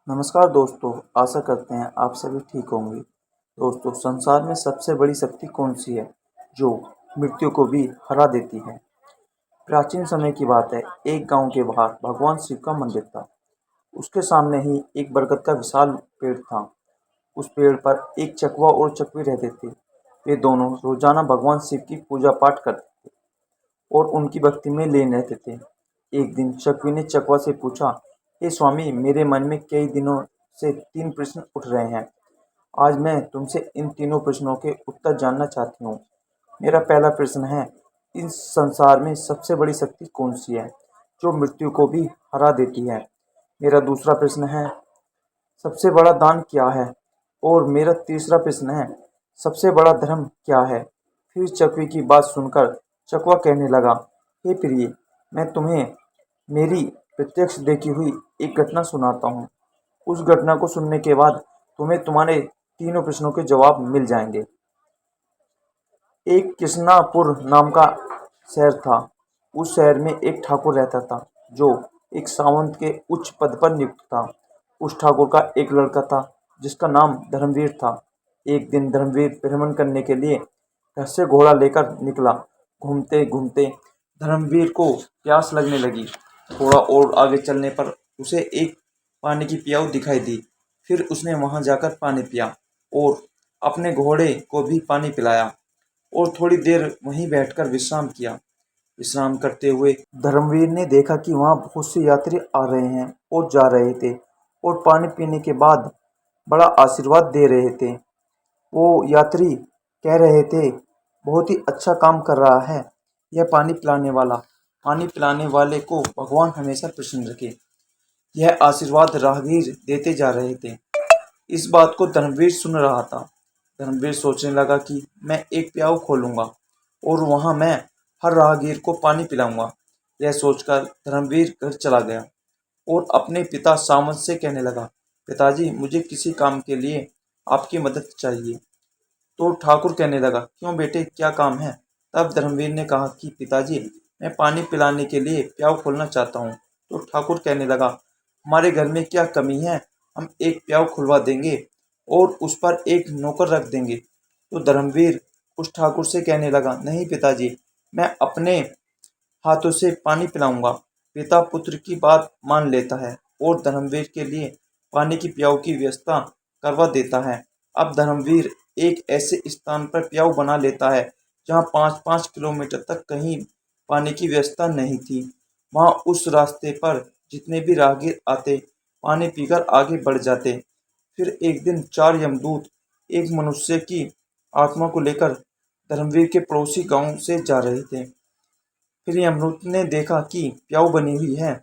नमस्कार दोस्तों, आशा करते हैं आप सभी ठीक होंगे। दोस्तों, संसार में सबसे बड़ी शक्ति कौन सी है जो मृत्यु को भी हरा देती है? प्राचीन समय की बात है, एक गांव के बाहर भगवान शिव का मंदिर था। उसके सामने ही एक बरगद का विशाल पेड़ था। उस पेड़ पर एक चकवा और चकवी रहते थे। वे दोनों रोजाना भगवान शिव की पूजा पाठ करते थे और उनकी भक्ति में लीन रहते थे। एक दिन चकवी ने चकवा से पूछा, हे स्वामी, मेरे मन में कई दिनों से 3 प्रश्न उठ रहे हैं। आज मैं तुमसे इन तीनों प्रश्नों के उत्तर जानना चाहती हूँ। मेरा पहला प्रश्न है, इस संसार में सबसे बड़ी शक्ति कौन सी है जो मृत्यु को भी हरा देती है? मेरा दूसरा प्रश्न है, सबसे बड़ा दान क्या है? और मेरा तीसरा प्रश्न है, सबसे बड़ा धर्म क्या है? फिर चकवी की बात सुनकर चकवा कहने लगा, हे प्रिय, मैं तुम्हें मेरी प्रत्यक्ष देखी हुई एक घटना सुनाता हूँ। उस घटना को सुनने के बाद तुम्हें तुम्हारे तीनों प्रश्नों के जवाब मिल जाएंगे। एक किस्नापुर नाम का शहर था। उस शहर में एक ठाकुर रहता था जो एक सावंत के उच्च पद पर नियुक्त था। उस ठाकुर का एक लड़का था जिसका नाम धर्मवीर था। एक दिन धर्मवीर भ्रमण करने के लिए घर से घोड़ा लेकर निकला। घूमते घूमते धर्मवीर को प्यास लगने लगी। थोड़ा और आगे चलने पर उसे एक पानी की प्याऊ दिखाई दी। फिर उसने वहां जाकर पानी पिया और अपने घोड़े को भी पानी पिलाया और थोड़ी देर वहीं बैठकर विश्राम किया। विश्राम करते हुए धर्मवीर ने देखा कि वहां बहुत से यात्री आ रहे हैं और जा रहे थे और पानी पीने के बाद बड़ा आशीर्वाद दे रहे थे। वो यात्री कह रहे थे, बहुत ही अच्छा काम कर रहा है यह पानी पिलाने वाला। पानी पिलाने वाले को भगवान हमेशा प्रसन्न रखे। यह आशीर्वाद राहगीर देते जा रहे थे। इस बात को धर्मवीर सुन रहा था। धर्मवीर सोचने लगा कि मैं एक प्याऊ खोलूंगा और वहां मैं हर राहगीर को पानी पिलाऊंगा। यह सोचकर धर्मवीर घर चला गया और अपने पिता सामंत से कहने लगा, पिताजी, मुझे किसी काम के लिए आपकी मदद चाहिए। तो ठाकुर कहने लगा, क्यों बेटे, क्या काम है? तब धर्मवीर ने कहा कि पिताजी, मैं पानी पिलाने के लिए प्याऊ खोलना चाहता हूँ। तो ठाकुर कहने लगा, हमारे घर में क्या कमी है, हम एक प्याऊ खुलवा देंगे और उस पर एक नौकर रख देंगे। तो धर्मवीर उस ठाकुर से कहने लगा, नहीं पिताजी, मैं अपने हाथों से पानी पिलाऊंगा। पिता पुत्र की बात मान लेता है और धर्मवीर के लिए पानी की प्याऊ की व्यवस्था करवा देता है। अब धर्मवीर एक ऐसे स्थान पर प्याऊ बना लेता है जहाँ 5-5 किलोमीटर तक कहीं पानी की व्यवस्था नहीं थी। वहाँ उस रास्ते पर जितने भी राहगीर आते, पानी पीकर आगे बढ़ जाते। फिर एक दिन 4 यमदूत एक मनुष्य की आत्मा को लेकर धर्मवीर के पड़ोसी गांव से जा रहे थे। फिर यमदूत ने देखा कि प्याऊ बनी हुई है,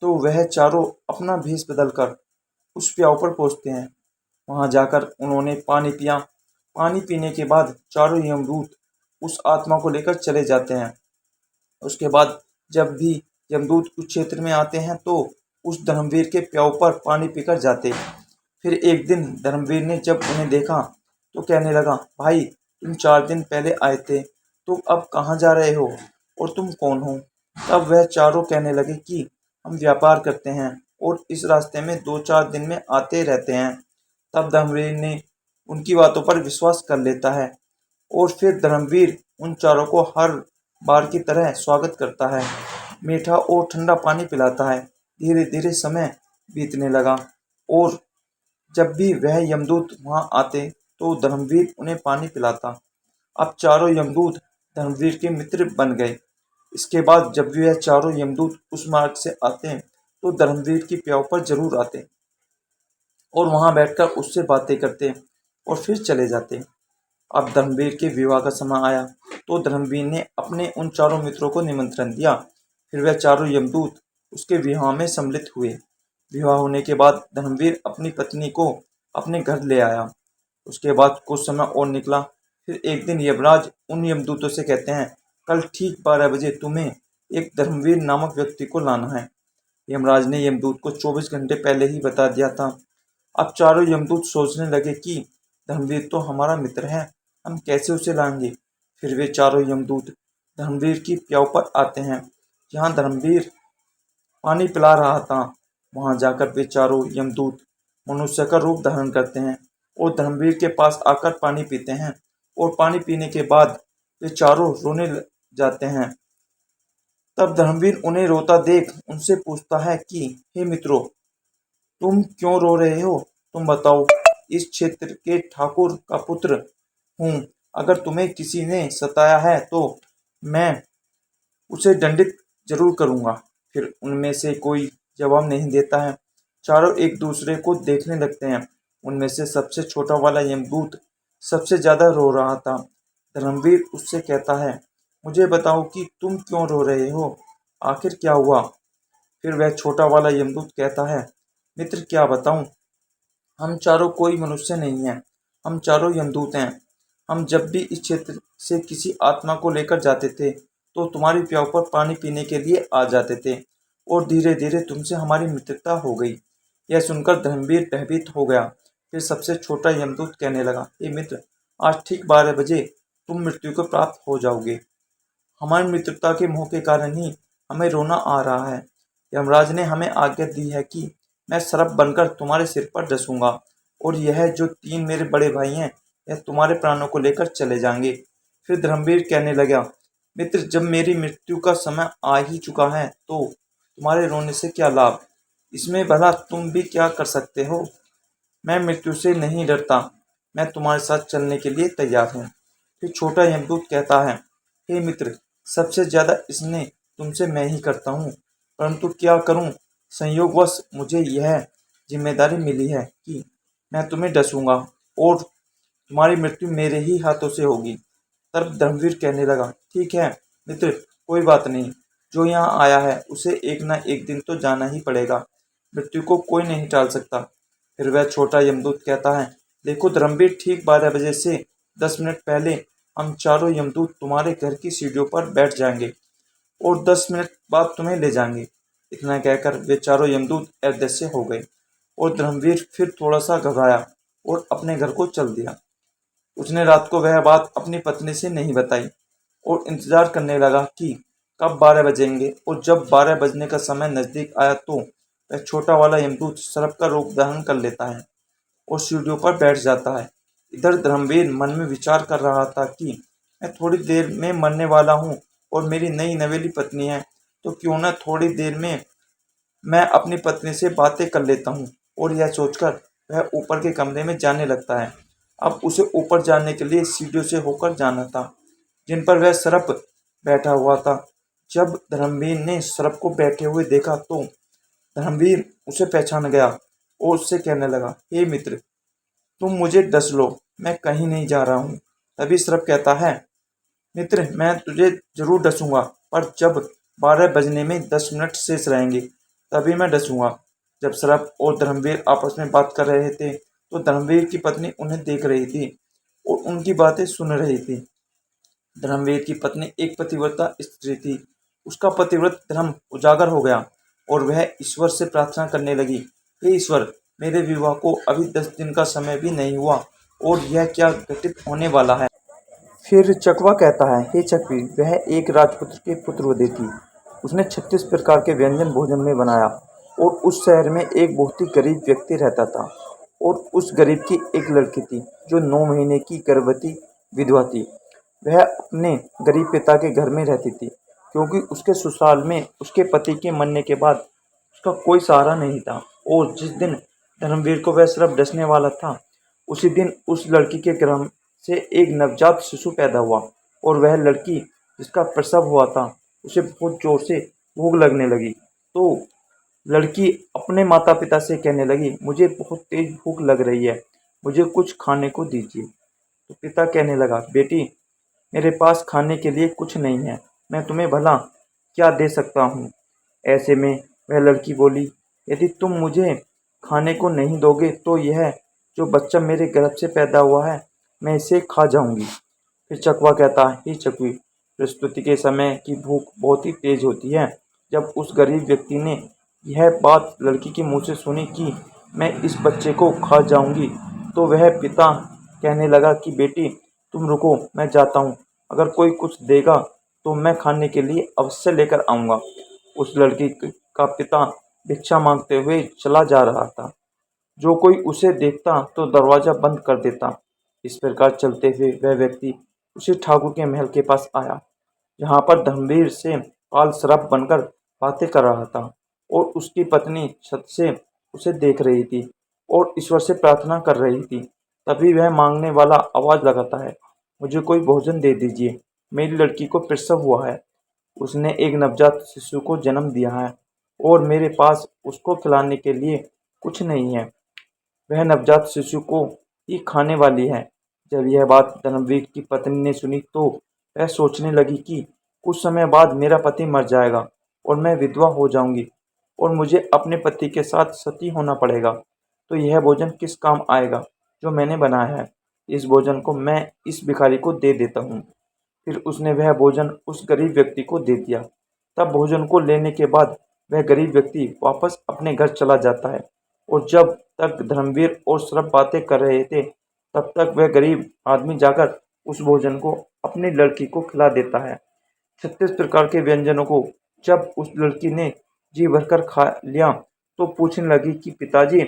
तो वह चारों अपना भेष बदलकर उस प्याऊ पर पहुंचते हैं। वहां जाकर उन्होंने पानी पिया। पानी पीने के बाद चारों यमदूत उस आत्मा को लेकर चले जाते हैं। उसके बाद जब भी यमदूत उस क्षेत्र में आते हैं तो उस धर्मवीर के प्याऊ पर पानी पीकर जाते। फिर एक दिन धर्मवीर ने जब उन्हें देखा तो कहने लगा, भाई, तुम 4 दिन पहले आए थे, तुम अब कहाँ जा रहे हो और तुम कौन हो? तब वह चारों कहने लगे कि हम व्यापार करते हैं और इस रास्ते में 2-4 दिन में आते रहते हैं। तब धर्मवीर ने उनकी बातों पर विश्वास कर लेता है और फिर धर्मवीर उन चारों को हर बार की तरह स्वागत करता है, मीठा और ठंडा पानी पिलाता है। धीरे धीरे समय बीतने लगा और जब भी वह यमदूत वहां आते तो धर्मवीर उन्हें पानी पिलाता। अब चारों यमदूत धर्मवीर के मित्र बन गए। इसके बाद जब भी वह चारों यमदूत उस मार्ग से आते तो धर्मवीर की प्याऊ पर जरूर आते और वहां बैठकर उससे बातें करते और फिर चले जाते। अब धर्मवीर के विवाह का समय आया तो धर्मवीर ने अपने उन चारों मित्रों को निमंत्रण दिया। फिर वह चारों यमदूत उसके विवाह में सम्मिलित हुए। विवाह होने के बाद धर्मवीर अपनी पत्नी को अपने घर ले आया। उसके बाद कुछ समय और निकला। फिर एक दिन यमराज उन यमदूतों से कहते हैं, कल ठीक 12 बजे तुम्हें एक धर्मवीर नामक व्यक्ति को लाना है। यमराज ने यमदूत को 24 घंटे पहले ही बता दिया था। अब चारों यमदूत सोचने लगे कि धर्मवीर तो हमारा मित्र है, हम कैसे उसे लाएंगे। फिर वे चारों यमदूत धर्मवीर की प्याऊ पर आते हैं जहाँ धर्मवीर पानी पिला रहा था। वहां जाकर वे चारों यमदूत मनुष्य का रूप धारण करते हैं और धर्मवीर के पास आकर पानी पीते हैं और पानी पीने के बाद वे चारों रोने जाते हैं। तब धर्मवीर उन्हें रोता देख उनसे पूछता है कि हे मित्रों, तुम क्यों रो रहे हो? तुम बताओ, इस क्षेत्र के ठाकुर का पुत्र हूँ। अगर तुम्हें किसी ने सताया है तो मैं उसे दंडित जरूर करूंगा। फिर उनमें से कोई जवाब नहीं देता है। चारों एक दूसरे को देखने लगते हैं। उनमें से सबसे छोटा वाला यमदूत सबसे ज्यादा रो रहा था। धर्मवीर उससे कहता है, मुझे बताओ कि तुम क्यों रो रहे हो? आखिर क्या हुआ? फिर वह छोटा वाला यमदूत कहता है, मित्र क्या बताऊं, हम चारों कोई मनुष्य नहीं हैं, हम चारों यमदूत हैं। हम जब भी इस क्षेत्र से किसी आत्मा को लेकर जाते थे तो तुम्हारी प्याऊ पर पानी पीने के लिए आ जाते थे और धीरे धीरे तुमसे हमारी मित्रता हो गई। यह सुनकर धर्मवीर भयभीत हो गया। फिर सबसे छोटा यमदूत कहने लगा, हे मित्र, आज ठीक 12 बजे तुम मृत्यु को प्राप्त हो जाओगे। हमारी मित्रता के मोह के कारण ही हमें रोना आ रहा है। यमराज ने हमें आज्ञा दी है कि मैं सर्प बनकर तुम्हारे सिर पर डसूंगा और यह जो 3 मेरे बड़े भाई हैं यह तुम्हारे प्राणों को लेकर चले जाएंगे। फिर धर्मवीर कहने लगा, मित्र, जब मेरी मृत्यु का समय आ ही चुका है तो तुम्हारे रोने से क्या लाभ? इसमें भला तुम भी क्या कर सकते हो? मैं मृत्यु से नहीं डरता, मैं तुम्हारे साथ चलने के लिए तैयार हूँ। फिर छोटा यमदूत कहता है, हे मित्र, सबसे ज्यादा स्नेह तुमसे मैं ही करता हूँ, परंतु क्या करूँ, संयोगवश मुझे यह जिम्मेदारी मिली है कि मैं तुम्हें डसूंगा और तुम्हारी मृत्यु मेरे ही हाथों से होगी। तब धर्मवीर कहने लगा, ठीक है मित्र, कोई बात नहीं, जो यहाँ आया है उसे एक ना एक दिन तो जाना ही पड़ेगा, मृत्यु को कोई नहीं टाल सकता। फिर वह छोटा यमदूत कहता है, देखो धर्मवीर, ठीक 12 बजे से 10 मिनट पहले हम चारों यमदूत तुम्हारे घर की सीढ़ियों पर बैठ जाएंगे और 10 मिनट बाद तुम्हें ले जाएंगे। इतना कहकर वे चारों यमदूत अदृश्य हो गए और धर्मवीर फिर थोड़ा सा घबराया और अपने घर को चल दिया। उसने रात को वह बात अपनी पत्नी से नहीं बताई और इंतजार करने लगा कि कब 12 बजेंगे। और जब 12 बजने का समय नजदीक आया तो वह छोटा वाला यमदूत सर्प का रूप धारण कर लेता है और सीढ़ियों पर बैठ जाता है। इधर धर्मवीर मन में विचार कर रहा था कि मैं थोड़ी देर में मरने वाला हूँ और मेरी नई नवेली पत्नी है, तो क्यों न थोड़ी देर में मैं अपनी पत्नी से बातें कर लेता हूँ। और यह सोचकर वह ऊपर के कमरे में जाने लगता है। अब उसे ऊपर जाने के लिए सीढ़ियों से होकर जाना था जिन पर वह सर्प बैठा हुआ था। जब धर्मवीर ने सर्प को बैठे हुए देखा तो धर्मवीर उसे पहचान गया और उससे कहने लगा, हे मित्र, तुम मुझे डस लो, मैं कहीं नहीं जा रहा हूँ। तभी सर्प कहता है, मित्र, मैं तुझे जरूर डसूंगा, पर जब 12 बजने में 10 मिनट शेष रहेंगे तभी मैं डसूंगा। जब सर्प और धर्मवीर आपस में बात कर रहे थे तो धर्मवीर की पत्नी उन्हें देख रही थी और उनकी बातें सुन रही थी। धर्मवीर की पत्नी एक पतिव्रता स्त्री थी। उसका पतिव्रत धर्म उजागर हो गया और वह ईश्वर से प्रार्थना करने लगी, हे ईश्वर, मेरे विवाह को अभी 10 दिन का समय भी नहीं हुआ और यह क्या घटित होने वाला है। फिर चकवा कहता है, हे चकवी, वह एक राजपुत्र के पुत्रवधू थी। उसने 36 प्रकार के व्यंजन भोजन में बनाया और उस शहर में एक बहुत ही गरीब व्यक्ति रहता था और उस गरीब की एक लड़की थी जो 9 महीने की गर्भवती विधवा थी। वह अपने गरीब पिता के घर में रहती थी क्योंकि उसके ससुराल में उसके पति के मरने के बाद उसका कोई सहारा नहीं था। और जिस दिन धर्मवीर को वह सर्प डसने वाला था उसी दिन उस लड़की के गर्भ से एक नवजात शिशु पैदा हुआ और वह लड़की जिसका प्रसव हुआ था उसे बहुत जोर से भूख लगने लगी। तो लड़की अपने माता पिता से कहने लगी, मुझे बहुत तेज भूख लग रही है, मुझे कुछ खाने को दीजिए। तो पिता कहने लगा, बेटी, मेरे पास खाने के लिए कुछ नहीं है, मैं तुम्हें भला क्या दे सकता हूँ। ऐसे में वह लड़की बोली, यदि तुम मुझे खाने को नहीं दोगे तो यह जो बच्चा मेरे गर्भ से पैदा हुआ है मैं इसे खा जाऊंगी। फिर चकवा कहता है, हे चकवी, प्रस्तुति के समय की भूख बहुत ही तेज होती है। जब उस गरीब व्यक्ति ने यह बात लड़की के मुंह से सुनी कि मैं इस बच्चे को खा जाऊंगी तो वह पिता कहने लगा कि बेटी, तुम रुको, मैं जाता हूँ, अगर कोई कुछ देगा तो मैं खाने के लिए अवश्य लेकर आऊँगा। उस लड़की का पिता भिक्षा मांगते हुए चला जा रहा था। जो कोई उसे देखता तो दरवाजा बंद कर देता। इस प्रकार चलते हुए वह व्यक्ति उसी ठाकुर के महल के पास आया, जहाँ पर धर्मवीर से काल सर्प बनकर बातें कर रहा था और उसकी पत्नी छत से उसे देख रही थी और ईश्वर से प्रार्थना कर रही थी। तभी वह मांगने वाला आवाज लगाता है, मुझे कोई भोजन दे दीजिए, मेरी लड़की को प्रसव हुआ है। उसने एक नवजात शिशु को जन्म दिया है और मेरे पास उसको खिलाने के लिए कुछ नहीं है। वह नवजात शिशु को ही खाने वाली है। जब यह बात धर्मवीर की पत्नी ने सुनी तो वह सोचने लगी कि कुछ समय बाद मेरा पति मर जाएगा और मैं विधवा हो जाऊंगी और मुझे अपने पति के साथ सती होना पड़ेगा। तो यह भोजन किस काम आएगा जो मैंने बनाया है। इस भोजन को मैं इस भिखारी को दे देता हूँ। फिर उसने वह भोजन उस गरीब व्यक्ति को दे दिया। तब भोजन को लेने के बाद वह गरीब व्यक्ति वापस अपने घर चला जाता है और जब तक धर्मवीर और सर्प बातें कर रहे थे तब तक वह गरीब आदमी जाकर उस भोजन को अपनी लड़की को खिला देता है। 36 प्रकार के व्यंजनों को जब उस लड़की ने जी भरकर खा लिया तो पूछने लगी कि पिताजी,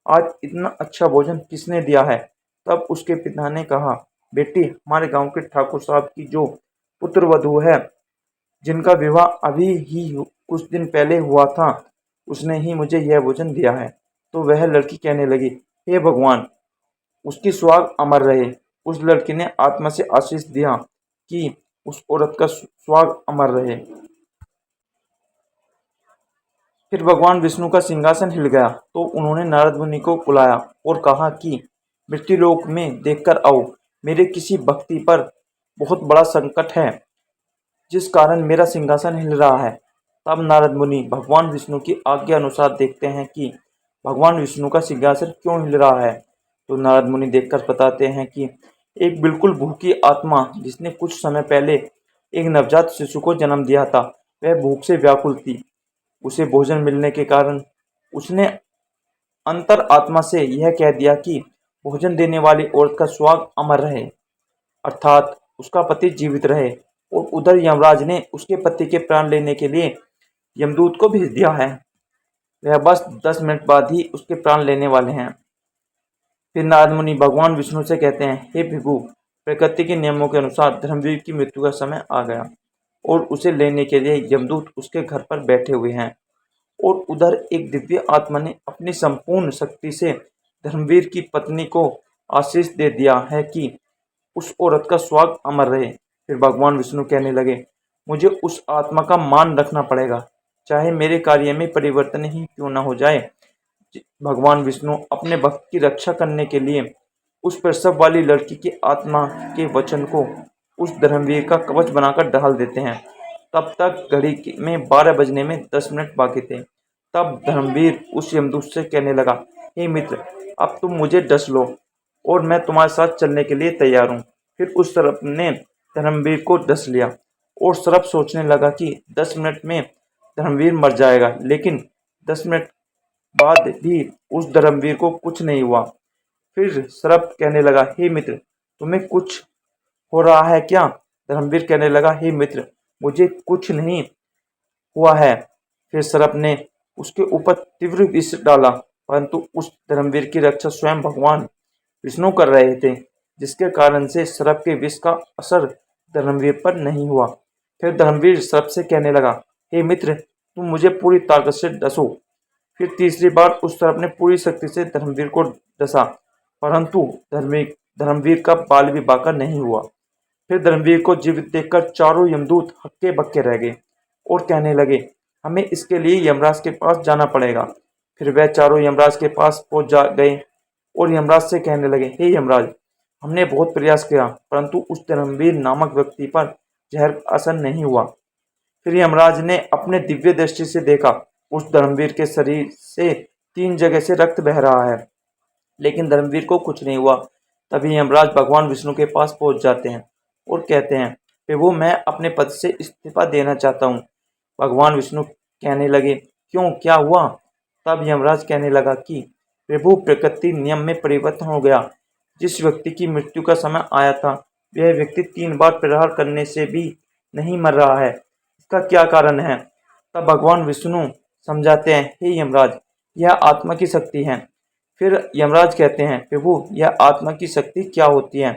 आज इतना अच्छा भोजन किसने दिया है। तब उसके पिता ने कहा, बेटी, हमारे गांव के ठाकुर साहब की जो पुत्र वधू है, जिनका विवाह अभी ही कुछ दिन पहले हुआ था, उसने ही मुझे यह भोजन दिया है। तो वह लड़की कहने लगी, हे भगवान, उसकी सुहाग अमर रहे। उस लड़की ने आत्मा से आशीष दिया कि उस औरत का सुहाग अमर रहे। फिर भगवान विष्णु का सिंहासन हिल गया तो उन्होंने नारद मुनि को बुलाया और कहा कि मृत्युलोक में देखकर आओ, मेरे किसी भक्ति पर बहुत बड़ा संकट है जिस कारण मेरा सिंहासन हिल रहा है। तब नारद मुनि भगवान विष्णु की आज्ञा अनुसार देखते हैं कि भगवान विष्णु का सिंहासन क्यों हिल रहा है। तो नारद मुनि देखकर बताते हैं कि एक बिल्कुल भूखी आत्मा जिसने कुछ समय पहले एक नवजात शिशु को जन्म दिया था, वह भूख से व्याकुल थी। उसे भोजन मिलने के कारण उसने अंतर आत्मा से यह कह दिया कि भोजन देने वाली औरत का सुहाग अमर रहे, अर्थात उसका पति जीवित रहे। और उधर यमराज ने उसके पति के प्राण लेने के लिए यमदूत को भेज दिया है। वह बस 10 मिनट बाद ही उसके प्राण लेने वाले हैं। फिर नारद मुनि भगवान विष्णु से कहते हैं, हे भिगु, प्रकृति के नियमों के अनुसार धर्मवीर की मृत्यु का समय आ गया और उसे लेने के लिए यमदूत उसके घर पर बैठे हुए हैं। और उधर एक दिव्य आत्मा ने अपनी संपूर्ण शक्ति से धर्मवीर की पत्नी को आशीष दे दिया है कि उस औरत का सुहाग अमर रहे। फिर भगवान विष्णु कहने लगे, मुझे उस आत्मा का मान रखना पड़ेगा, चाहे मेरे कार्य में परिवर्तन ही क्यों न हो जाए। भगवान विष्णु अपने भक्त की रक्षा करने के लिए उस प्रसव वाली लड़की की आत्मा के वचन को उस धर्मवीर का कवच बनाकर ढाल देते हैं। तब तक घड़ी में 12 बजने में 10 मिनट बाकी थे। तब धर्मवीर उस यमदूत से कहने लगा, हे मित्र, अब तुम मुझे डस लो और मैं तुम्हारे साथ चलने के लिए तैयार हूँ। फिर उस सर्प ने धर्मवीर को डस लिया और सर्प सोचने लगा कि 10 मिनट में धर्मवीर मर जाएगा, लेकिन 10 मिनट बाद भी उस धर्मवीर को कुछ नहीं हुआ। फिर सर्प कहने लगा, हे मित्र, तुम्हें कुछ हो रहा है क्या। धर्मवीर कहने लगा, हे मित्र, मुझे कुछ नहीं हुआ है। फिर सर्प ने उसके ऊपर तीव्र विष डाला, परंतु उस धर्मवीर की रक्षा स्वयं भगवान विष्णु कर रहे थे, जिसके कारण से सर्प के विष का असर धर्मवीर पर नहीं हुआ। फिर धर्मवीर सर्प से कहने लगा, हे मित्र, तुम मुझे पूरी ताकत से डसो। फिर तीसरी बार उस सर्प ने पूरी शक्ति से धर्मवीर को डसा, परंतु धर्मवीर का बाल भी बांका नहीं हुआ। फिर धर्मवीर को जीवित देखकर चारों यमदूत हक्के बक्के रह गए और कहने लगे, हमें इसके लिए यमराज के पास जाना पड़ेगा। फिर वह चारों यमराज के पास पहुंच जा गए और यमराज से कहने लगे, हे यमराज, हमने बहुत प्रयास किया परंतु उस धर्मवीर नामक व्यक्ति पर जहर असर नहीं हुआ। फिर यमराज ने अपने दिव्य दृष्टि से देखा, उस धर्मवीर के शरीर से 3 जगह से रक्त बह रहा है, लेकिन धर्मवीर को कुछ नहीं हुआ। तभी यमराज भगवान विष्णु के पास पहुंच जाते हैं और कहते हैं, प्रभु, मैं अपने पद से इस्तीफा देना चाहता हूँ। भगवान विष्णु कहने लगे, क्यों, क्या हुआ। तब यमराज कहने लगा कि प्रभु, प्रकृति नियम में परिवर्तन हो गया। जिस व्यक्ति की मृत्यु का समय आया था, वह व्यक्ति 3 बार प्रहार करने से भी नहीं मर रहा है। इसका क्या कारण है। तब भगवान विष्णु समझाते हैं, हे यमराज, यह आत्मा की शक्ति है। फिर यमराज कहते हैं, प्रभु यह आत्मा की शक्ति क्या होती है?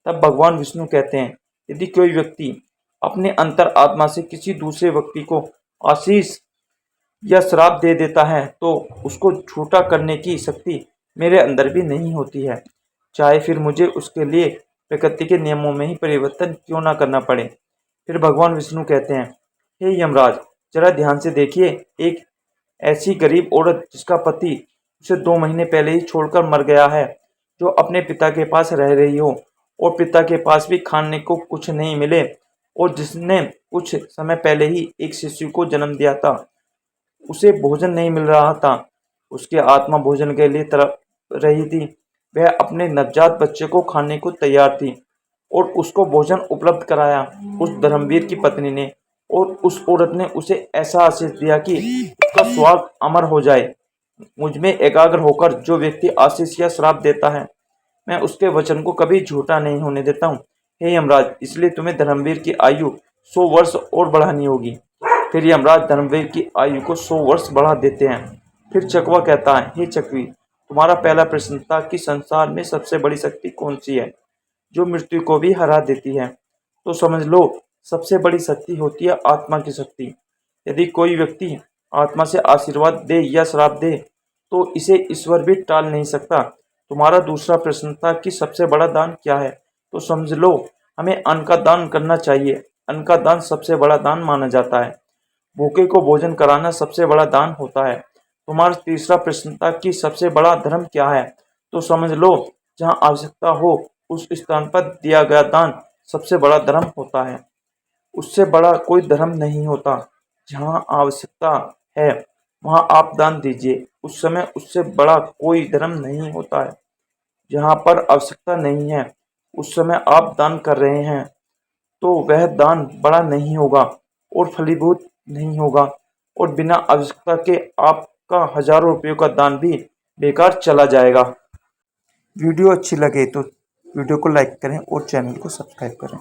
तब भगवान विष्णु कहते हैं, यदि कोई व्यक्ति अपने अंतर आत्मा से किसी दूसरे व्यक्ति को आशीष या श्राप दे देता है तो उसको झूठा करने की शक्ति मेरे अंदर भी नहीं होती है, चाहे फिर मुझे उसके लिए प्रकृति के नियमों में ही परिवर्तन क्यों ना करना पड़े। फिर भगवान विष्णु कहते हैं, हे यमराज, जरा ध्यान से देखिए, एक ऐसी गरीब औरत जिसका पति उसे 2 महीने पहले ही छोड़कर मर गया है, जो अपने पिता के पास रह रही हो और पिता के पास भी खाने को कुछ नहीं मिले, और जिसने कुछ समय पहले ही एक शिशु को जन्म दिया था, उसे भोजन नहीं मिल रहा था, उसकी आत्मा भोजन के लिए तड़प रही थी। वह अपने नवजात बच्चे को खाने को तैयार थी और उसको भोजन उपलब्ध कराया उस धर्मवीर की पत्नी ने, और उस औरत ने उसे ऐसा आशीष दिया कि उसका स्वर्ग अमर हो जाए। मुझ में एकाग्र होकर जो व्यक्ति आशीष या श्राप देता है, मैं उसके वचन को कभी झूठा नहीं होने देता हूँ। हे यमराज, इसलिए तुम्हें धर्मवीर की आयु 100 वर्ष और बढ़ानी होगी। फिर यमराज धर्मवीर की आयु को 100 वर्ष बढ़ा देते हैं। फिर चकवा कहता है, हे चकवी, तुम्हारा पहला प्रश्न था कि संसार में सबसे बड़ी शक्ति कौन सी है जो मृत्यु को भी हरा देती है। तो समझ लो, सबसे बड़ी शक्ति होती है आत्मा की शक्ति। यदि कोई व्यक्ति आत्मा से आशीर्वाद दे या श्राप दे तो इसे ईश्वर भी टाल नहीं सकता। तुम्हारा दूसरा प्रश्न था कि सबसे बड़ा दान क्या है, तो समझ लो, हमें अन्न का दान करना चाहिए। अन्न का दान सबसे बड़ा दान माना जाता है। भूखे को भोजन कराना सबसे बड़ा दान होता है। तुम्हारा तीसरा प्रश्न था कि सबसे बड़ा धर्म क्या है, तो समझ लो, जहाँ आवश्यकता हो उस स्थान पर दिया गया दान सबसे बड़ा धर्म होता है। उससे बड़ा कोई धर्म नहीं होता। जहाँ आवश्यकता है वहाँ आप दान दीजिए, उस समय उससे बड़ा कोई धर्म नहीं होता है। जहाँ पर आवश्यकता नहीं है उस समय आप दान कर रहे हैं तो वह दान बड़ा नहीं होगा और फलीभूत नहीं होगा, और बिना आवश्यकता के आपका हजारों रुपयों का दान भी बेकार चला जाएगा। वीडियो अच्छी लगे तो वीडियो को लाइक करें और चैनल को सब्सक्राइब करें।